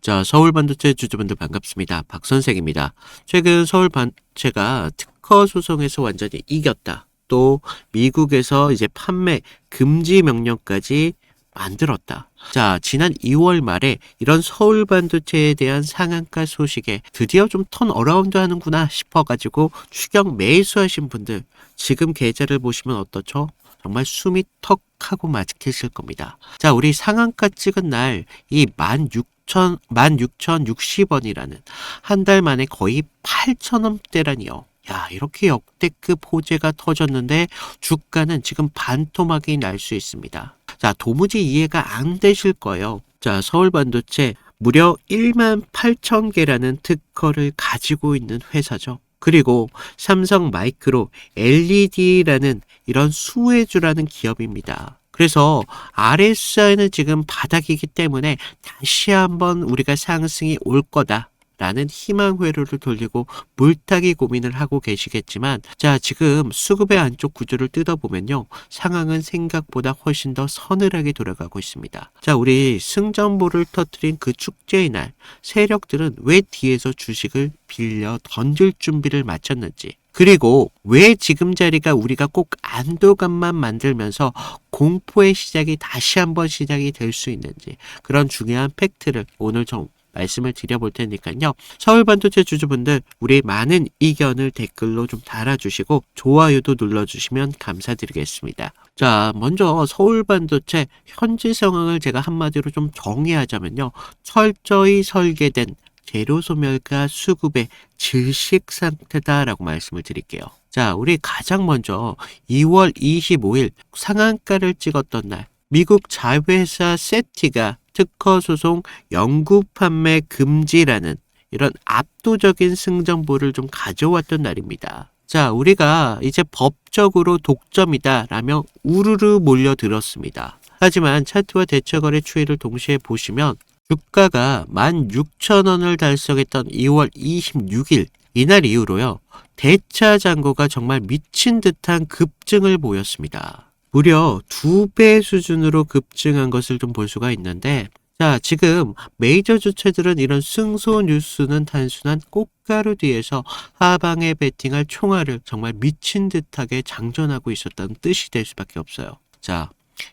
자, 서울 반도체 주주분들 반갑습니다. 박 선생입니다. 최근 서울 반도체가 특허 소송에서 완전히 이겼다. 또 미국에서 이제 판매 금지 명령까지 만들었다. 자, 지난 2월 말에 이런 서울 반도체에 대한 상한가 소식에 드디어 좀 턴 어라운드 하는구나 싶어가지고 추격 매수하신 분들 지금 계좌를 보시면 어떻죠? 정말 숨이 턱 하고 막히실 겁니다. 자, 우리 상한가 찍은 날 이 16,060원이라는 한 달 만에 거의 8,000원대라니요. 야, 이렇게 역대급 호재가 터졌는데 주가는 지금 반토막이 날 수 있습니다. 자, 도무지 이해가 안 되실 거예요. 자, 서울 반도체 무려 18,000개라는 특허를 가지고 있는 회사죠. 그리고 삼성 마이크로 LED라는 이런 수혜주라는 기업입니다. 그래서 RSI는 지금 바닥이기 때문에 다시 한번 우리가 상승이 올 거다. 라는 희망 회로를 돌리고 물타기 고민을 하고 계시겠지만, 자, 지금 수급의 안쪽 구조를 뜯어보면요, 상황은 생각보다 훨씬 더 서늘하게 돌아가고 있습니다. 자, 우리 승전보를 터뜨린 그 축제의 날 세력들은 왜 뒤에서 주식을 빌려 던질 준비를 마쳤는지, 그리고 왜 지금 자리가 우리가 꼭 안도감만 만들면서 공포의 시작이 다시 한번 시작이 될 수 있는지, 그런 중요한 팩트를 오늘 좀 말씀을 드려볼 테니까요. 서울 반도체 주주분들, 우리 많은 의견을 댓글로 좀 달아주시고 좋아요도 눌러주시면 감사드리겠습니다. 자, 먼저 서울 반도체 현지 상황을 제가 한마디로 좀 정의하자면요, 철저히 설계된 재료 소멸과 수급의 질식 상태다라고 말씀을 드릴게요. 자, 우리 가장 먼저 2월 25일 상한가를 찍었던 날, 미국 자회사 세티가 특허 소송 영구 판매 금지라는 이런 압도적인 승전보를 좀 가져왔던 날입니다. 자, 우리가 이제 법적으로 독점이다 라며 우르르 몰려들었습니다. 하지만 차트와 대처거래 추이를 동시에 보시면 주가가 16,000원을 달성했던 2월 26일 이날 이후로요, 대차 잔고가 정말 미친 듯한 급증을 보였습니다. 무려 2배 수준으로 급증한 것을 좀 볼 수가 있는데, 자, 지금 메이저 주체들은 이런 승소 뉴스는 단순한 꽃가루 뒤에서 하방에 베팅할 총알을 정말 미친 듯하게 장전하고 있었다는 뜻이 될 수밖에 없어요. 자,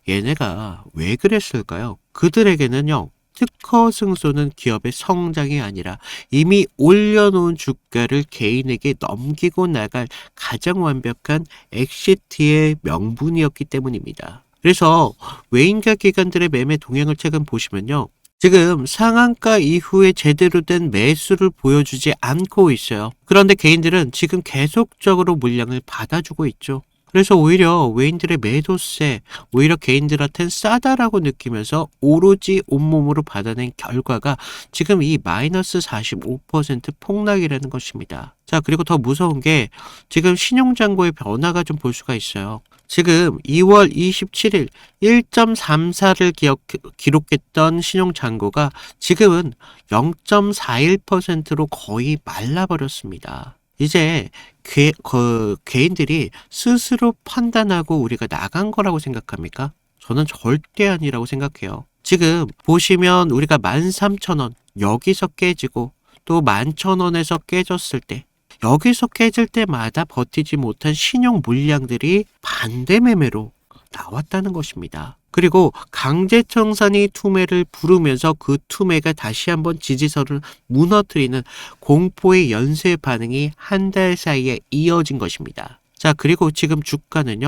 얘네가 왜 그랬을까요? 그들에게는요, 특허 승소는 기업의 성장이 아니라 이미 올려놓은 주가를 개인에게 넘기고 나갈 가장 완벽한 엑시트의 명분이었기 때문입니다. 그래서 외인가 기관들의 매매 동향을 최근 보시면요, 지금 상한가 이후에 제대로 된 매수를 보여주지 않고 있어요. 그런데 개인들은 지금 계속적으로 물량을 받아주고 있죠. 그래서 오히려 외인들의 매도세, 오히려 개인들한테는 싸다라고 느끼면서 오로지 온몸으로 받아낸 결과가 지금 이 마이너스 45% 폭락이라는 것입니다. 자, 그리고 더 무서운 게 지금 신용잔고의 변화가 좀 볼 수가 있어요. 지금 2월 27일 1.34를 기록했던 신용잔고가 지금은 0.41%로 거의 말라버렸습니다. 이제 개인들이 스스로 판단하고 우리가 나간 거라고 생각합니까? 저는 절대 아니라고 생각해요. 지금 보시면 우리가 13,000원 여기서 깨지고 또 11,000원에서 깨졌을 때, 여기서 깨질 때마다 버티지 못한 신용 물량들이 반대 매매로 나왔다는 것입니다. 그리고 강제청산이 투매를 부르면서 그 투매가 다시 한번 지지선을 무너뜨리는 공포의 연쇄 반응이 한 달 사이에 이어진 것입니다. 자, 그리고 지금 주가는요,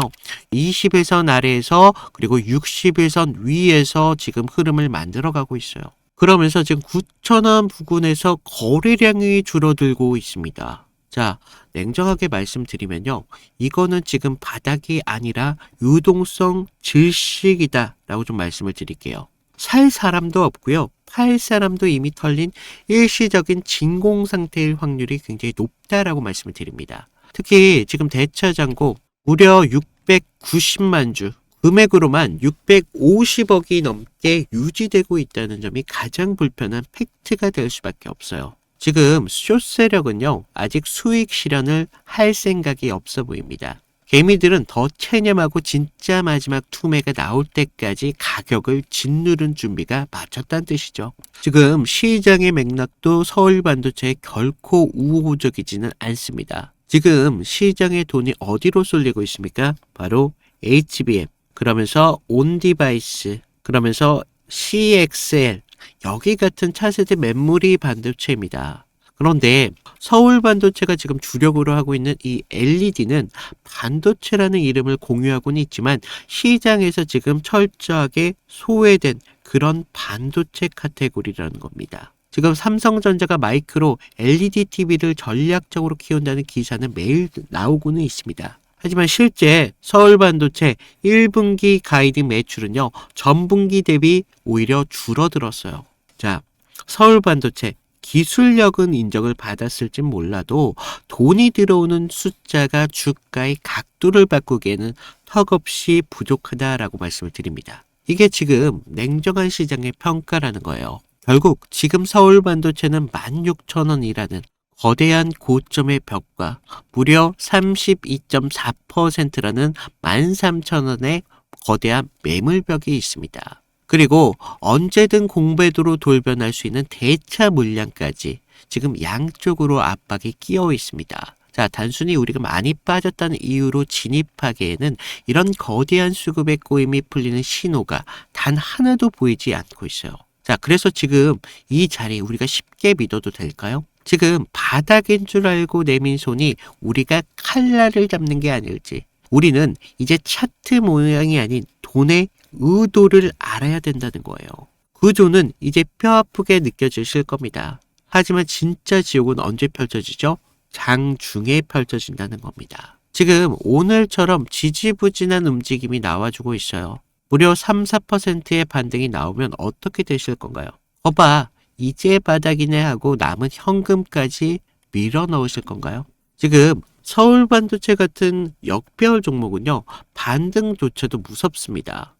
20일선 아래에서 그리고 60일선 위에서 지금 흐름을 만들어가고 있어요. 그러면서 지금 9,000원 부근에서 거래량이 줄어들고 있습니다. 자, 냉정하게 말씀드리면요, 이거는 지금 바닥이 아니라 유동성 질식이다 라고 좀 말씀을 드릴게요. 살 사람도 없고요, 팔 사람도 이미 털린 일시적인 진공 상태일 확률이 굉장히 높다라고 말씀을 드립니다. 특히 지금 대차 잔고 무려 690만 주, 금액으로만 650억이 넘게 유지되고 있다는 점이 가장 불편한 팩트가 될 수밖에 없어요. 지금 숏 세력은요, 아직 수익 실현을 할 생각이 없어 보입니다. 개미들은 더 체념하고 진짜 마지막 투매가 나올 때까지 가격을 짓누른 준비가 마쳤다는 뜻이죠. 지금 시장의 맥락도 서울 반도체에 결코 우호적이지는 않습니다. 지금 시장의 돈이 어디로 쏠리고 있습니까? 바로 HBM, 그러면서 온디바이스, 그러면서 CXL, 여기 같은 차세대 메모리 반도체입니다. 그런데 서울 반도체가 지금 주력으로 하고 있는 이 LED는 반도체라는 이름을 공유하고는 있지만 시장에서 지금 철저하게 소외된 그런 반도체 카테고리라는 겁니다. 지금 삼성전자가 마이크로 LED TV를 전략적으로 키운다는 기사는 매일 나오고는 있습니다. 하지만 실제 서울 반도체 1분기 가이드 매출은요, 전분기 대비 오히려 줄어들었어요. 자, 서울 반도체 기술력은 인정을 받았을진 몰라도 돈이 들어오는 숫자가 주가의 각도를 바꾸기에는 턱없이 부족하다라고 말씀을 드립니다. 이게 지금 냉정한 시장의 평가라는 거예요. 결국 지금 서울 반도체는 16,000원이라는 거대한 고점의 벽과 무려 32.4%라는 13,000원의 거대한 매물벽이 있습니다. 그리고 언제든 공배도로 돌변할 수 있는 대차 물량까지 지금 양쪽으로 압박이 끼어 있습니다. 자, 단순히 우리가 많이 빠졌다는 이유로 진입하기에는 이런 거대한 수급의 꼬임이 풀리는 신호가 단 하나도 보이지 않고 있어요. 자, 그래서 지금 이 자리 우리가 쉽게 믿어도 될까요? 지금 바닥인 줄 알고 내민 손이 우리가 칼날을 잡는 게 아닐지, 우리는 이제 차트 모양이 아닌 돈의 의도를 알아야 된다는 거예요. 구조는 이제 뼈아프게 느껴지실 겁니다. 하지만 진짜 지옥은 언제 펼쳐지죠? 장중에 펼쳐진다는 겁니다. 지금 오늘처럼 지지부진한 움직임이 나와주고 있어요. 무려 3, 4%의 반등이 나오면 어떻게 되실 건가요? 거봐, 이제 바닥이네 하고 남은 현금까지 밀어 넣으실 건가요? 지금 서울 반도체 같은 역배열 종목은요, 반등조차도 무섭습니다.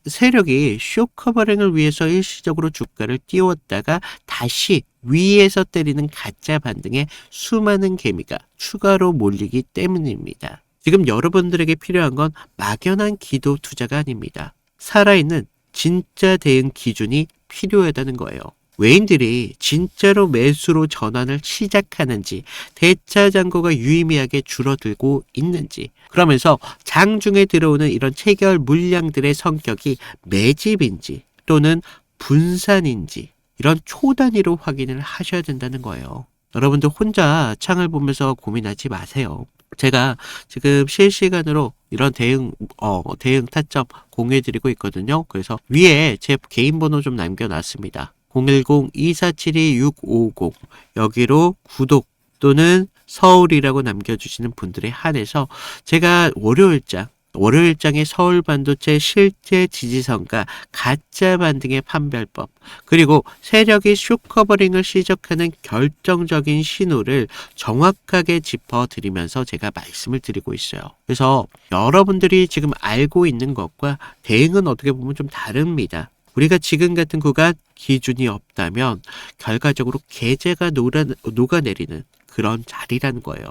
세력이 쇼커버링을 위해서 일시적으로 주가를 띄웠다가 다시 위에서 때리는 가짜 반등에 수많은 개미가 추가로 몰리기 때문입니다. 지금 여러분들에게 필요한 건 막연한 기도 투자가 아닙니다. 살아있는 진짜 대응 기준이 필요하다는 거예요. 외인들이 진짜로 매수로 전환을 시작하는지, 대차 잔고가 유의미하게 줄어들고 있는지, 그러면서 장중에 들어오는 이런 체결 물량들의 성격이 매집인지 또는 분산인지, 이런 초단위로 확인을 하셔야 된다는 거예요. 여러분들 혼자 창을 보면서 고민하지 마세요. 제가 지금 실시간으로 이런 대응 타점 공유해드리고 있거든요. 그래서 위에 제 개인 번호 좀 남겨놨습니다. 010-2472-650 여기로 구독 또는 서울이라고 남겨주시는 분들에 한해서 제가 월요일장의 서울 반도체 실제 지지선과 가짜 반등의 판별법, 그리고 세력이 숏커버링을 시작하는 결정적인 신호를 정확하게 짚어드리면서 제가 말씀을 드리고 있어요. 그래서 여러분들이 지금 알고 있는 것과 대응은 어떻게 보면 좀 다릅니다. 우리가 지금 같은 구간 기준이 없다면 결과적으로 계제가 녹아내리는 그런 자리라는 거예요.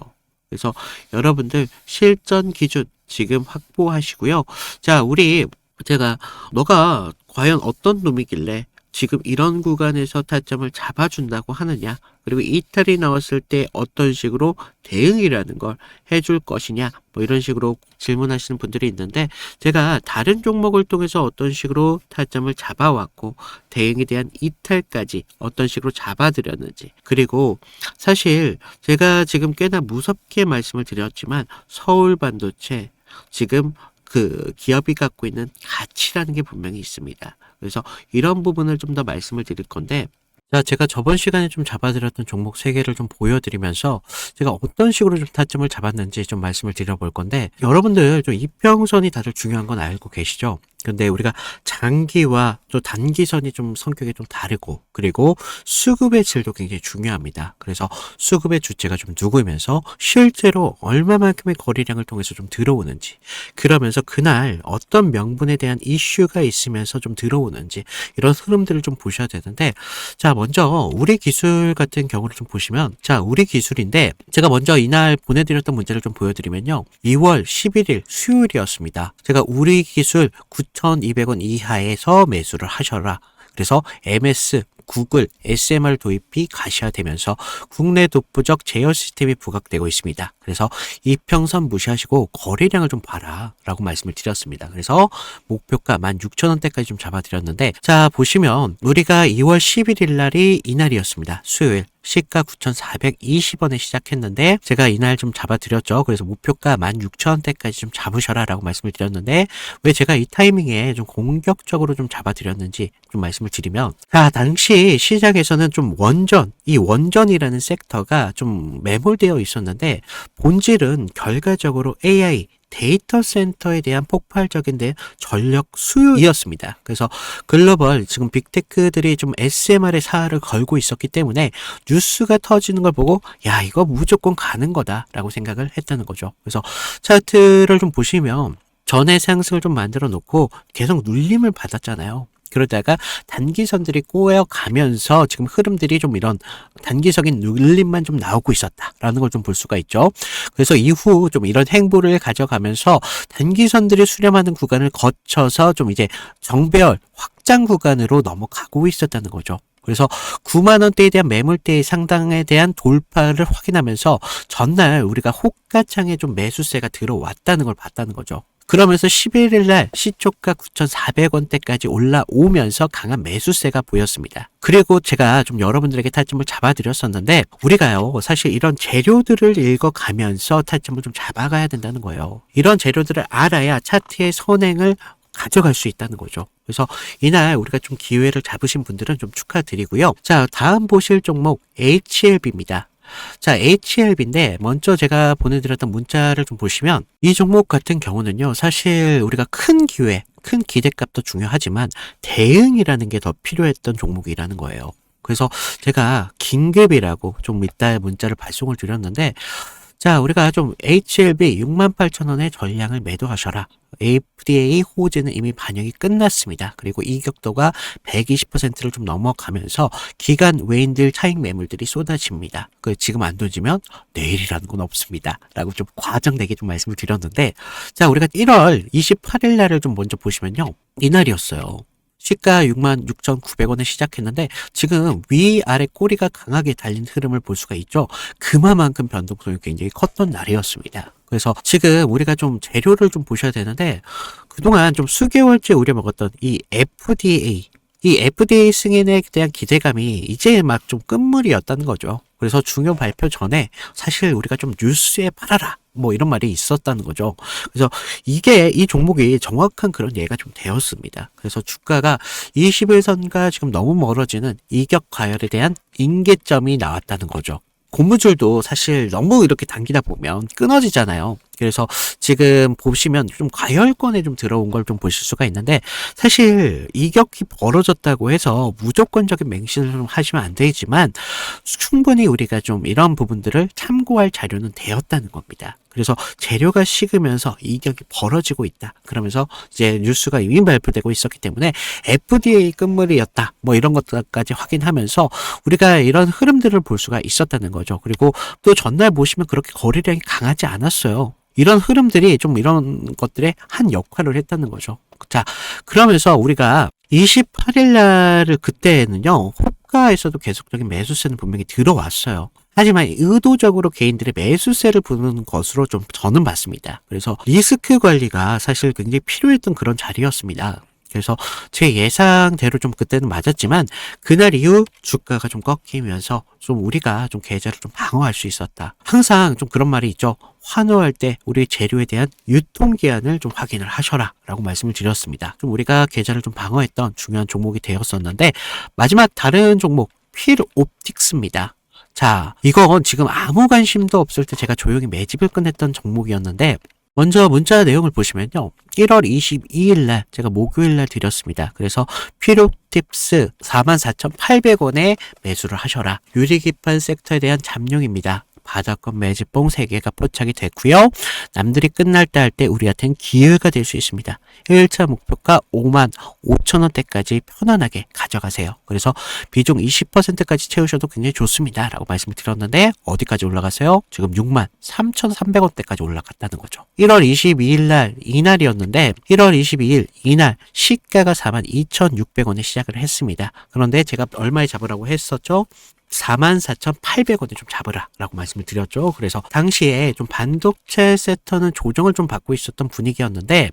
그래서 여러분들 실전 기준 지금 확보하시고요. 자, 너가 과연 어떤 놈이길래 지금 이런 구간에서 타점을 잡아준다고 하느냐, 그리고 이탈이 나왔을 때 어떤 식으로 대응이라는 걸 해줄 것이냐, 뭐 이런 식으로 질문하시는 분들이 있는데, 제가 다른 종목을 통해서 어떤 식으로 타점을 잡아왔고 대응에 대한 이탈까지 어떤 식으로 잡아드렸는지, 그리고 사실 제가 지금 꽤나 무섭게 말씀을 드렸지만 서울 반도체 지금 그 기업이 갖고 있는 가치라는 게 분명히 있습니다. 그래서 이런 부분을 좀 더 말씀을 드릴 건데, 자, 제가 저번 시간에 좀 잡아드렸던 종목 3개를 좀 보여드리면서 제가 어떤 식으로 좀 타점을 잡았는지 좀 말씀을 드려볼 건데, 여러분들 좀 이평선이 다들 중요한 건 알고 계시죠? 근데 우리가 장기와 또 단기선이 좀 성격이 좀 다르고, 그리고 수급의 질도 굉장히 중요합니다. 그래서 수급의 주체가 좀 누구면서 실제로 얼마만큼의 거래량을 통해서 좀 들어오는지, 그러면서 그날 어떤 명분에 대한 이슈가 있으면서 좀 들어오는지, 이런 흐름들을 좀 보셔야 되는데, 자, 먼저 우리 기술 같은 경우를 좀 보시면, 자, 우리 기술인데 제가 먼저 이날 보내드렸던 문제를 좀 보여드리면요, 2월 11일 수요일이었습니다. 제가 우리 기술 9,200원 이하에서 매수를 하셔라. 그래서 MS, 구글, SMR 도입이 가시화되면서 국내 독보적 제어 시스템이 부각되고 있습니다. 그래서 이평선 무시하시고 거래량을 좀 봐라 라고 말씀을 드렸습니다. 그래서 목표가 16,000원대까지 좀 잡아드렸는데, 자, 보시면 우리가 2월 11일 날이 이날이었습니다. 수요일. 시가 9,420원에 시작했는데 제가 이날 좀 잡아드렸죠. 그래서 목표가 16,000원대까지 좀 잡으셔라 라고 말씀을 드렸는데, 왜 제가 이 타이밍에 좀 공격적으로 좀 잡아드렸는지 좀 말씀을 드리면, 자, 당시 시장에서는 좀 이 원전이라는 섹터가 좀 매몰되어 있었는데, 본질은 결과적으로 AI 데이터 센터에 대한 폭발적인 전력 수요이었습니다. 그래서 글로벌 지금 빅테크들이 좀 SMR의 사활을 걸고 있었기 때문에 뉴스가 터지는 걸 보고, 야, 이거 무조건 가는 거다라고 생각을 했다는 거죠. 그래서 차트를 좀 보시면 전의 상승을 좀 만들어 놓고 계속 눌림을 받았잖아요. 그러다가 단기선들이 꼬여가면서 지금 흐름들이 좀 이런 단기적인 눌림만 좀 나오고 있었다라는 걸 좀 볼 수가 있죠. 그래서 이후 좀 이런 행보를 가져가면서 단기선들이 수렴하는 구간을 거쳐서 좀 이제 정배열 확장 구간으로 넘어가고 있었다는 거죠. 그래서 9만 원대에 대한 매물대의 상당에 대한 돌파를 확인하면서 전날 우리가 호가창에 좀 매수세가 들어왔다는 걸 봤다는 거죠. 그러면서 11일 날 시초가 9,400원대까지 올라오면서 강한 매수세가 보였습니다. 그리고 제가 좀 여러분들에게 타점을 잡아드렸었는데, 우리가요, 사실 이런 재료들을 읽어가면서 타점을 좀 잡아가야 된다는 거예요. 이런 재료들을 알아야 차트의 선행을 가져갈 수 있다는 거죠. 그래서 이날 우리가 좀 기회를 잡으신 분들은 좀 축하드리고요. 자, 다음 보실 종목 HLB입니다. 자, HLB인데 먼저 제가 보내드렸던 문자를 좀 보시면, 이 종목 같은 경우는요, 사실 우리가 큰 기회, 큰 기대값도 중요하지만 대응이라는 게 더 필요했던 종목이라는 거예요. 그래서 제가 긴급이라고 좀 이따 문자를 발송을 드렸는데, 자, 우리가 좀 HLB 68,000원의 전량을 매도하셔라. FDA 호재는 이미 반영이 끝났습니다. 그리고 이격도가 120%를 좀 넘어가면서 기간 외인들 차익 매물들이 쏟아집니다. 지금 안 던지면 내일이라는 건 없습니다. 라고 좀 과장되게 좀 말씀을 드렸는데, 자, 우리가 1월 28일 날을 좀 먼저 보시면요, 이날이었어요. 시가 66,900원에 시작했는데 지금 위아래 꼬리가 강하게 달린 흐름을 볼 수가 있죠. 그만큼 변동성이 굉장히 컸던 날이었습니다. 그래서 지금 우리가 좀 재료를 좀 보셔야 되는데, 그동안 좀 수개월째 우려먹었던 이 FDA 승인에 대한 기대감이 이제 막 좀 끝물이었다는 거죠. 그래서 중요 발표 전에 사실 우리가 좀 뉴스에 팔아라, 뭐 이런 말이 있었다는 거죠. 그래서 이 종목이 정확한 그런 예가 좀 되었습니다. 그래서 주가가 21선과 지금 너무 멀어지는 이격 과열에 대한 인계점이 나왔다는 거죠. 고무줄도 사실 너무 이렇게 당기다 보면 끊어지잖아요. 그래서 지금 보시면 좀 과열권에 좀 들어온 걸 좀 보실 수가 있는데, 사실 이격이 벌어졌다고 해서 무조건적인 맹신을 좀 하시면 안 되지만 충분히 우리가 좀 이런 부분들을 참고할 자료는 되었다는 겁니다. 그래서 재료가 식으면서 이격이 벌어지고 있다. 그러면서 이제 뉴스가 이미 발표되고 있었기 때문에 FDA 끝물이었다, 뭐 이런 것까지 확인하면서 우리가 이런 흐름들을 볼 수가 있었다는 거죠. 그리고 또 전날 보시면 그렇게 거래량이 강하지 않았어요. 이런 흐름들이 좀 이런 것들의 한 역할을 했다는 거죠. 자, 그러면서 우리가 28일 날을 그때는요, 호가에서도 계속적인 매수세는 분명히 들어왔어요. 하지만 의도적으로 개인들의 매수세를 부르는 것으로 좀 저는 봤습니다. 그래서 리스크 관리가 사실 굉장히 필요했던 그런 자리였습니다. 그래서 제 예상대로 좀 그때는 맞았지만 그날 이후 주가가 좀 꺾이면서 좀 우리가 좀 계좌를 좀 방어할 수 있었다. 항상 좀 그런 말이 있죠. 환호할 때 우리 재료에 대한 유통기한을 좀 확인을 하셔라 라고 말씀을 드렸습니다. 좀 우리가 계좌를 좀 방어했던 중요한 종목이 되었었는데, 마지막 다른 종목 필옵틱스입니다. 자, 이건 지금 아무 관심도 없을 때 제가 조용히 매집을 끝냈던 종목이었는데, 먼저 문자 내용을 보시면요. 1월 22일 날 제가 목요일 날 드렸습니다. 그래서 필요팁스 44,800원에 매수를 하셔라. 유리기판 섹터에 대한 잠룡입니다. 바닥권 매집봉 3개가 포착이 됐고요. 남들이 끝날 때 할 때 우리한테는 기회가 될 수 있습니다. 1차 목표가 5만 5천 원대까지 편안하게 가져가세요. 그래서 비중 20%까지 채우셔도 굉장히 좋습니다. 라고 말씀을 드렸는데 어디까지 올라갔어요? 지금 6만 3,300원대까지 올라갔다는 거죠. 1월 22일 날 이날이었는데 1월 22일 이날 시가가 42,600원에 시작을 했습니다. 그런데 제가 얼마에 잡으라고 했었죠? 44,800원에 좀 잡으라 라고 말씀을 드렸죠. 그래서 당시에 좀 반도체 섹터는 조정을 좀 받고 있었던 분위기였는데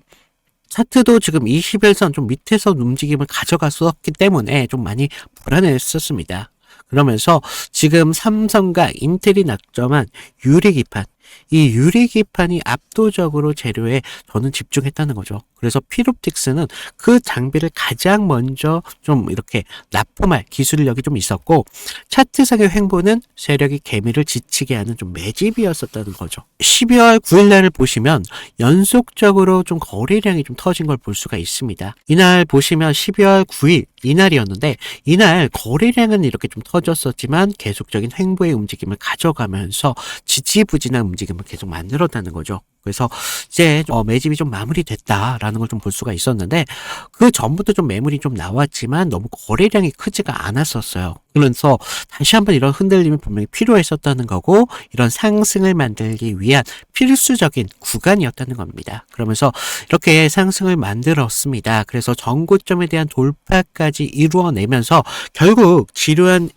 차트도 지금 21선 좀 밑에서 움직임을 가져갔었기 때문에 좀 많이 불안했었습니다. 그러면서 지금 삼성과 인텔이 낙점한 유리기판, 이 유리기판이 압도적으로 재료에 저는 집중했다는 거죠. 그래서 필옵틱스는 그 장비를 가장 먼저 좀 이렇게 납품할 기술력이 좀 있었고 차트상의 횡보는 세력이 개미를 지치게 하는 좀 매집이었었다는 거죠. 12월 9일 날을 보시면 연속적으로 좀 거래량이 좀 터진 걸 볼 수가 있습니다. 이날 보시면 12월 9일 이날이었는데 이날 거래량은 이렇게 좀 터졌었지만 계속적인 횡보의 움직임을 가져가면서 지지부진한 움직임을 계속 만들었다는 거죠. 그래서 이제 매집이 좀 마무리됐다라는 걸 좀 볼 수가 있었는데 그 전부터 좀 매물이 좀 나왔지만 너무 거래량이 크지가 않았었어요. 그래서 다시 한번 이런 흔들림이 분명히 필요했었다는 거고 이런 상승을 만들기 위한 필수적인 구간이었다는 겁니다. 그러면서 이렇게 상승을 만들었습니다. 그래서 전고점에 대한 돌파까지 이루어내면서 결국 지루한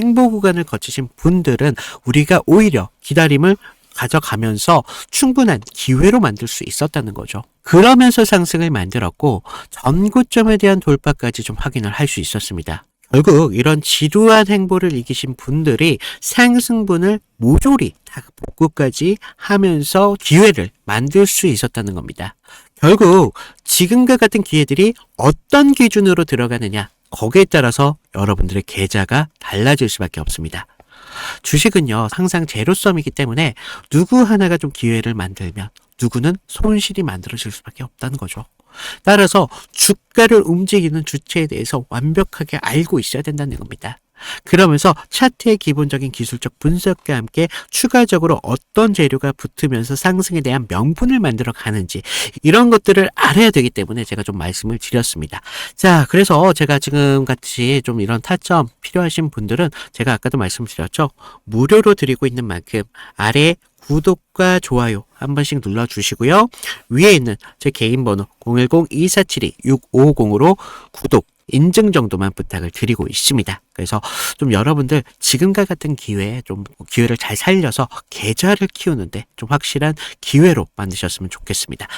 행보 구간을 거치신 분들은 우리가 오히려 기다림을 가져가면서 충분한 기회로 만들 수 있었다는 거죠. 그러면서 상승을 만들었고 전고점에 대한 돌파까지 좀 확인을 할 수 있었습니다. 결국 이런 지루한 행보를 이기신 분들이 상승분을 모조리 다 복구까지 하면서 기회를 만들 수 있었다는 겁니다. 결국 지금과 같은 기회들이 어떤 기준으로 들어가느냐 거기에 따라서 여러분들의 계좌가 달라질 수밖에 없습니다. 주식은요 항상 제로섬이기 때문에 누구 하나가 좀 기회를 만들면 누구는 손실이 만들어질 수밖에 없다는 거죠. 따라서 주가를 움직이는 주체에 대해서 완벽하게 알고 있어야 된다는 겁니다. 그러면서 차트의 기본적인 기술적 분석과 함께 추가적으로 어떤 재료가 붙으면서 상승에 대한 명분을 만들어 가는지 이런 것들을 알아야 되기 때문에 제가 좀 말씀을 드렸습니다. 자, 그래서 제가 지금 같이 좀 이런 타점 필요하신 분들은 제가 아까도 말씀드렸죠. 무료로 드리고 있는 만큼 아래 구독과 좋아요 한 번씩 눌러주시고요. 위에 있는 제 개인 번호 010-2472-6550으로 구독 인증 정도만 부탁을 드리고 있습니다. 그래서 좀 여러분들 지금과 같은 기회에 좀 기회를 잘 살려서 계좌를 키우는데 좀 확실한 기회로 만드셨으면 좋겠습니다.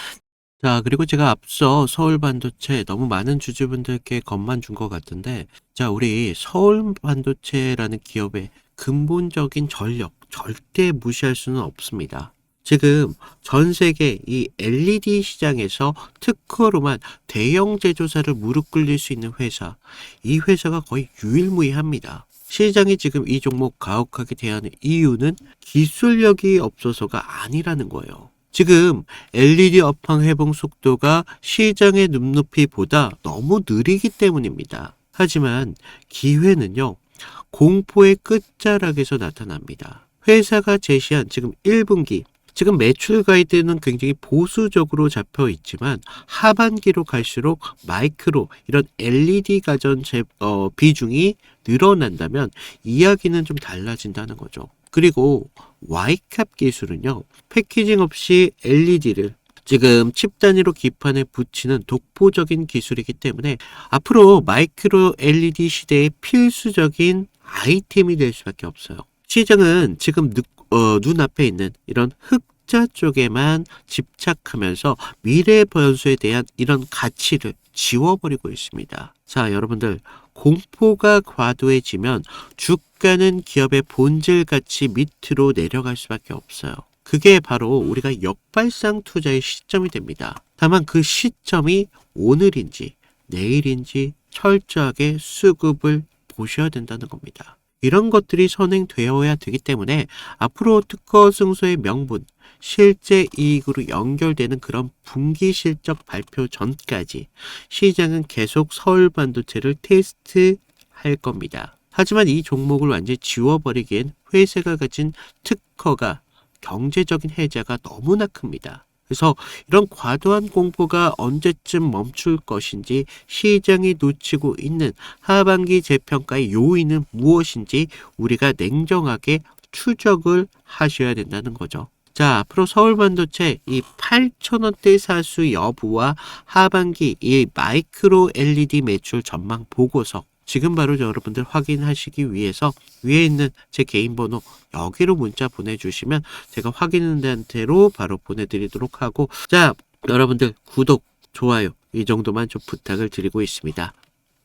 자, 그리고 제가 앞서 서울 반도체 너무 많은 주주분들께 겁만 준 것 같은데, 자, 우리 서울 반도체라는 기업의 근본적인 전력 절대 무시할 수는 없습니다. 지금 전 세계 이 LED 시장에서 특허로만 대형 제조사를 무릎 꿇릴 수 있는 회사, 이 회사가 거의 유일무이합니다. 시장이 지금 이 종목 가혹하게 대하는 이유는 기술력이 없어서가 아니라는 거예요. 지금 LED 업황 회복 속도가 시장의 눈높이보다 너무 느리기 때문입니다. 하지만 기회는요, 공포의 끝자락에서 나타납니다. 회사가 제시한 지금 1분기, 지금 매출 가이드는 굉장히 보수적으로 잡혀 있지만 하반기로 갈수록 마이크로 이런 LED 가전 비중이 늘어난다면 이야기는 좀 달라진다는 거죠. 그리고 Y캅 기술은요, 패키징 없이 LED를 지금 칩 단위로 기판에 붙이는 독보적인 기술이기 때문에 앞으로 마이크로 LED 시대의 필수적인 아이템이 될 수밖에 없어요. 시장은 지금 눈앞에 있는 이런 흑자 쪽에만 집착하면서 미래 변수에 대한 이런 가치를 지워버리고 있습니다. 자, 여러분들, 공포가 과도해지면 주가는 기업의 본질 가치 밑으로 내려갈 수밖에 없어요. 그게 바로 우리가 역발상 투자의 시점이 됩니다. 다만 그 시점이 오늘인지 내일인지 철저하게 수급을 보셔야 된다는 겁니다. 이런 것들이 선행되어야 되기 때문에 앞으로 특허 승소의 명분, 실제 이익으로 연결되는 그런 분기 실적 발표 전까지 시장은 계속 서울 반도체를 테스트할 겁니다. 하지만 이 종목을 완전히 지워버리기엔 회사가 가진 특허가 경제적인 해자가 너무나 큽니다. 그래서 이런 과도한 공포가 언제쯤 멈출 것인지, 시장이 놓치고 있는 하반기 재평가의 요인은 무엇인지 우리가 냉정하게 추적을 하셔야 된다는 거죠. 자, 앞으로 서울 반도체 이 8,000원대 사수 여부와 하반기 이 마이크로 LED 매출 전망 보고서 지금 바로 여러분들 확인하시기 위해서 위에 있는 제 개인 번호 여기로 문자 보내주시면 제가 확인된 대로 바로 보내드리도록 하고, 자, 여러분들 구독, 좋아요 이 정도만 좀 부탁을 드리고 있습니다.